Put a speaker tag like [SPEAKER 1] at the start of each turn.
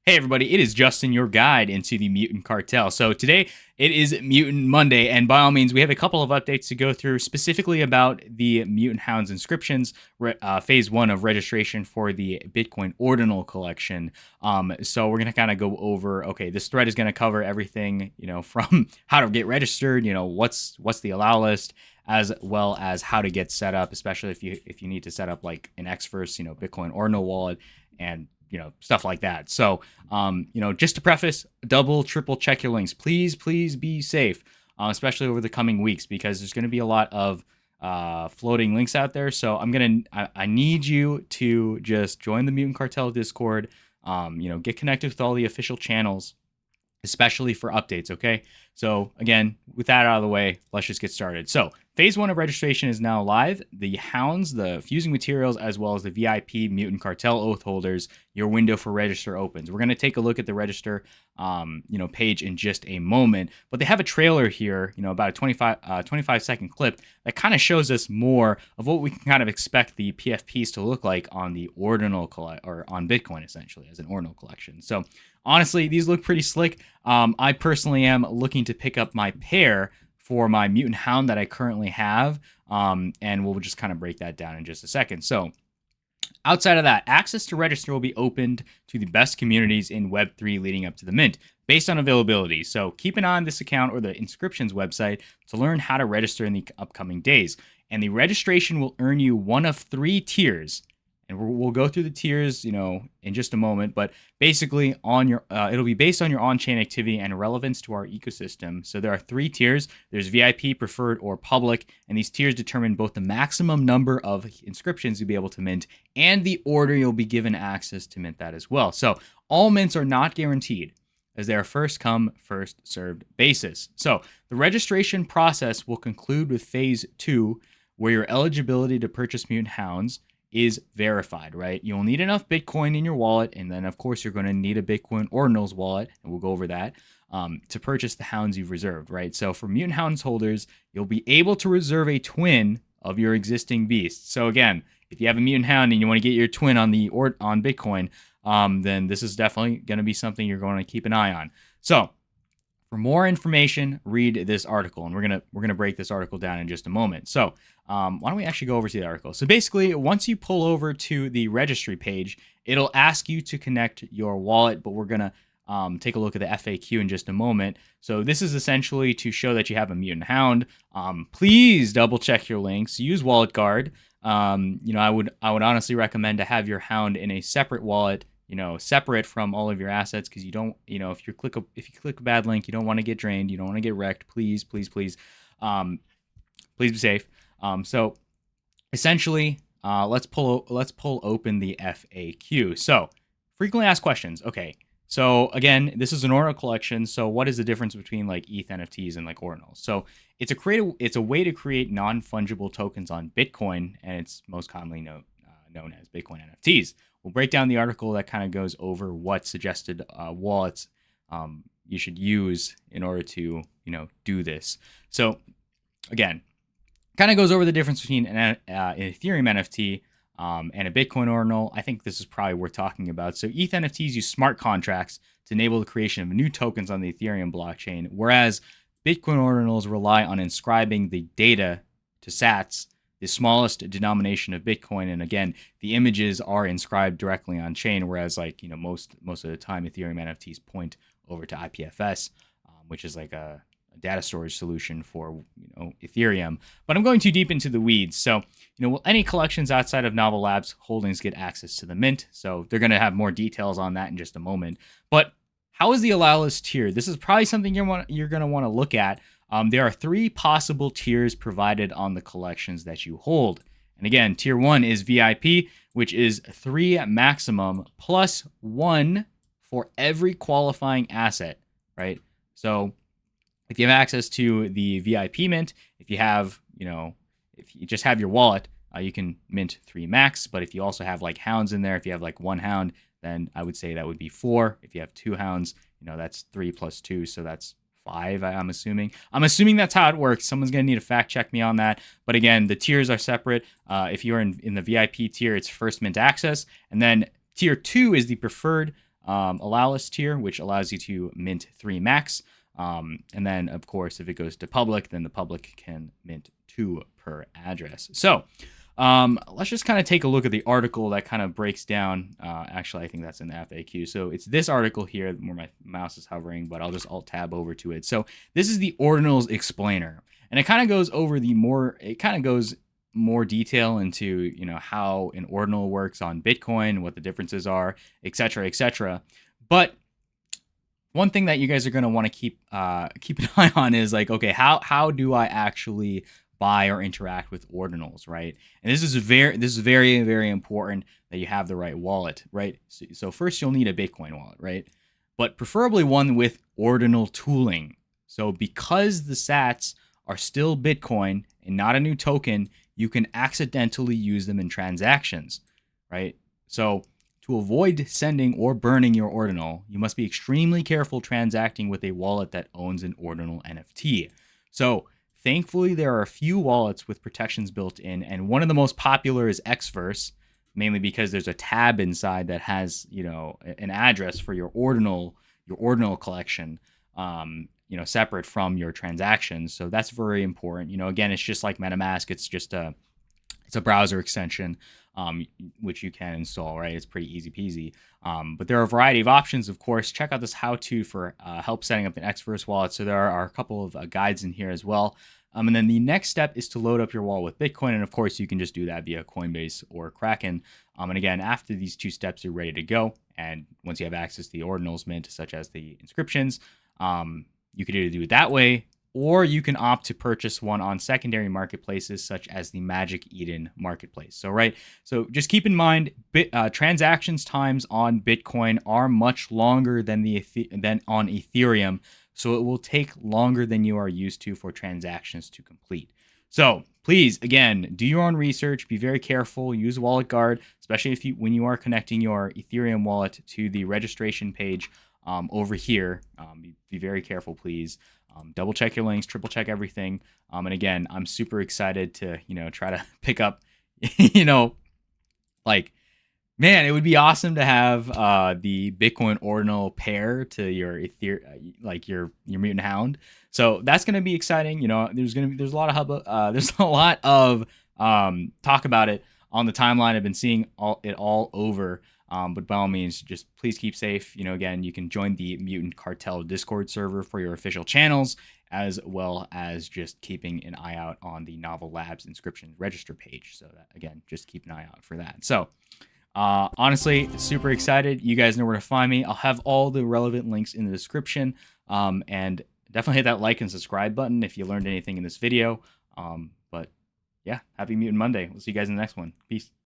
[SPEAKER 1] Hey everybody, it is Justin, your guide into the Mutant Cartel. So today it is Mutant Monday, and by all means, we have a couple of updates to go through, specifically about the Mutant Hounds inscriptions, phase 1 of registration for the Bitcoin Ordinal collection. So we're gonna kind of go over. Okay, this thread is gonna cover everything, from how to get registered, what's the allow list, as well as how to get set up, especially if you need to set up like an Xverse, Bitcoin Ordinal wallet, and stuff like that. So, just to preface, double, triple check your links. Please be safe, especially over the coming weeks, because there's going to be a lot of floating links out there. So I need you to just join the Mutant Cartel Discord. Get connected with all the official channels, especially for updates. Okay. So again, with that out of the way, let's just get started. So phase 1 of registration is now live. The Hounds, the fusing materials, as well as the VIP Mutant Cartel oath holders, your window for register opens. We're going to take a look at the register, page in just a moment, but they have a trailer here, about a 25-second clip that kind of shows us more of what we can kind of expect the PFPs to look like on the ordinal or on Bitcoin, essentially as an ordinal collection. So honestly, these look pretty slick. I personally am looking to pick up my pair for my Mutant Hound that I currently have, and we'll just kind of break that down in just a second. So outside of that, access to register will be opened to the best communities in Web3 leading up to the mint, based on availability. So keep an eye on this account or the inscriptions website to learn how to register in the upcoming days. And the registration will earn you one of 3 tiers. And we'll go through the tiers, in just a moment. But basically, it'll be based on your on-chain activity and relevance to our ecosystem. So there are 3 tiers. There's VIP, preferred, or public. And these tiers determine both the maximum number of inscriptions you'll be able to mint and the order you'll be given access to mint that as well. So all mints are not guaranteed, as they are first come, first served basis. So the registration process will conclude with phase 2, where your eligibility to purchase Mutant Hounds is verified, right? You'll need enough Bitcoin in your wallet, and then of course you're going to need a Bitcoin Ordinals wallet, and we'll go over that, to purchase the Hounds you've reserved, right? So for Mutant Hounds holders, you'll be able to reserve a twin of your existing beast. So again, if you have a Mutant Hound and you want to get your twin on Bitcoin, then this is definitely going to be something you're going to keep an eye on. So for more information, read this article, and we're gonna break this article down in just a moment. So why don't we actually go over to the article? So basically, once you pull over to the registry page, it'll ask you to connect your wallet, but we're gonna take a look at the FAQ in just a moment. So this is essentially to show that you have a Mutant Hound. Please double check your links. Use Wallet Guard. I would honestly recommend to have your Hound in a separate wallet, separate from all of your assets, because you don't, if you click a bad link, you don't want to get drained, you don't want to get wrecked. Please be safe. So essentially, let's pull open the FAQ. So frequently asked questions. Okay. So again, this is an ordinal collection. So what is the difference between like ETH NFTs and like ordinals? So it's a way to create non-fungible tokens on Bitcoin, and it's most commonly known as Bitcoin NFTs. We'll break down the article that kind of goes over what suggested wallets you should use in order to, do this. So again, kind of goes over the difference between an Ethereum NFT and a Bitcoin ordinal. I think this is probably worth talking about. So ETH NFTs use smart contracts to enable the creation of new tokens on the Ethereum blockchain, whereas Bitcoin ordinals rely on inscribing the data to sats, the smallest denomination of Bitcoin. And again, the images are inscribed directly on chain, whereas most of the time Ethereum NFTs point over to IPFS, which is like a data storage solution for Ethereum. But I'm going too deep into the weeds. So will any collections outside of Novel Labs holdings get access to the mint? So they're going to have more details on that in just a moment. But how is the Allowlist tier? This is probably something you're going to want to look at. There are 3 possible tiers provided on the collections that you hold. And again, tier 1 is VIP, which is 3 maximum plus 1 for every qualifying asset, right? So if you have access to the VIP mint, if you have, if you just have your wallet, you can mint 3 max. But if you also have like hounds in there, if you have like 1 hound, then I would say that would be 4. If you have 2 hounds, that's 3 plus 2. So that's 5, I'm assuming. I'm assuming that's how it works. Someone's going to need to fact check me on that. But again, the tiers are separate. If you're in the VIP tier, it's first mint access. And then tier 2 is the preferred Allowlist tier, which allows you to mint 3 max. And then, of course, if it goes to public, then the public can mint 2 per address. So let's just kind of take a look at the article that kind of breaks down. Actually, I think that's in the FAQ. So it's this article here where my mouse is hovering, but I'll just alt tab over to it. So this is the Ordinals Explainer, and it kind of goes over more detail into, you know, how an ordinal works on Bitcoin, what the differences are, etc., etc. But one thing that you guys are going to want to keep an eye on is like, okay, how do I actually buy or interact with ordinals, right? And this is very, very important that you have the right wallet, right? So first you'll need a Bitcoin wallet, right? But preferably one with ordinal tooling. So because the sats are still Bitcoin and not a new token, you can accidentally use them in transactions, right? So to avoid sending or burning your ordinal, you must be extremely careful transacting with a wallet that owns an ordinal NFT. So thankfully, there are a few wallets with protections built in, and one of the most popular is Xverse, mainly because there's a tab inside that has, you know, an address for your ordinal collection, you know, separate from your transactions. So that's very important. You know, again, it's just like MetaMask. It's just it's a browser extension, which you can install, right? It's pretty easy peasy. But there are a variety of options, of course. Check out this how-to for help setting up an Xverse wallet. So there are a couple of guides in here as well. And then the next step is to load up your wallet with Bitcoin. And of course, you can just do that via Coinbase or Kraken. And again, after these 2 steps, you're ready to go. And once you have access to the ordinals mint, such as the inscriptions, you could either do it that way, or you can opt to purchase one on secondary marketplaces such as the Magic Eden marketplace. So just keep in mind, transactions times on Bitcoin are much longer than on Ethereum, so it will take longer than you are used to for transactions to complete. So please, again, do your own research. Be very careful. Use Wallet Guard, especially when you are connecting your Ethereum wallet to the registration page over here. Be very careful, please. Double check your links, triple check everything. And again, I'm super excited to, you know, try to pick up, you know, like, man, it would be awesome to have the Bitcoin ordinal pair to your like your Mutant Hound. So that's going to be exciting. You know, there's a lot of talk about it on the timeline. I've been seeing it all over. But by all means, just please keep safe. You know, again, you can join the Mutant Cartel Discord server for your official channels, as well as just keeping an eye out on the Novel Labs inscription register page. So that, again, just keep an eye out for that. So honestly, super excited. You guys know where to find me. I'll have all the relevant links in the description. And definitely hit that like and subscribe button if you learned anything in this video. But yeah, happy Mutant Monday. We'll see you guys in the next one. Peace.